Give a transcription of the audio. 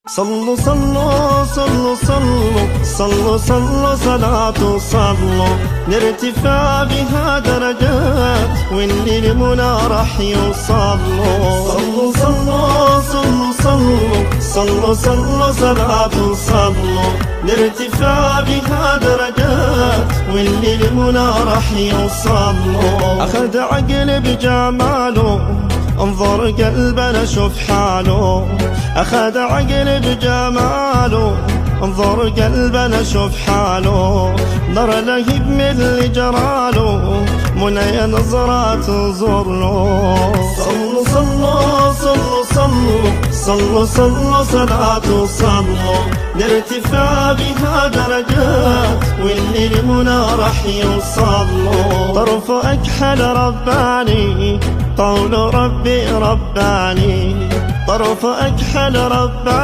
صلوا صلوا صلوا صلوا صلوا صلوا صلاة صلوا نرتفع بها درجات واللي لمنى راح يوصلوا. صلوا صلوا صلوا صلوا صلوا صلوا صلاة صلوا نرتفع بها درجات واللي لمنى راح يوصلوا. أخذ عقل بجماله انظر قلبنا شوف حاله، أخذ عقل بجماله انظر قلبنا شوف حاله. نرى لهيب من اللي جراله منى نظرة تنظر له. صلوا صلوا صلوا صلوا صلوا صلوا صلاة صلوا نرتفع بها درجات واللي لمنى راح يوصلوا. طرف أكحل رباني قول ربي رباني، طرف أكحل رباني